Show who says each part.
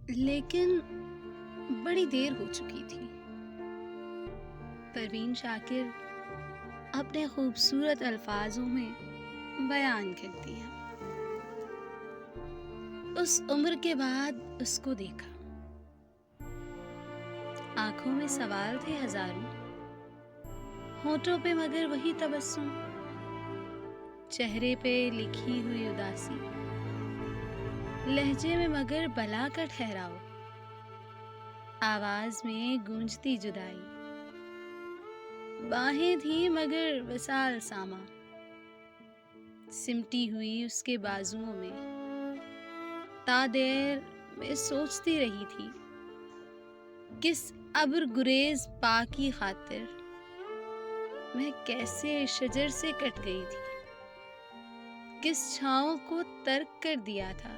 Speaker 1: لیکن بڑی دیر ہو چکی تھی۔ پروین شاکر اپنے خوبصورت الفاظوں میں بیان کرتی ہے۔ اس عمر کے بعد اس کو دیکھا، آنکھوں میں سوال تھے ہزاروں، ہونٹوں پہ مگر وہی تبسم، چہرے پہ لکھی ہوئی اداسی، لہجے میں مگر بلا کا ٹھہراؤ، آواز میں گونجتی جدائی، باہیں تھی مگر وصال ساما، سمٹی ہوئی اس کے بازوؤں میں، تا دیر میں سوچتی رہی تھی، کس ابر گریز پا کی خاطر میں کیسے شجر سے کٹ گئی تھی، کس چھاؤں کو ترک کر دیا تھا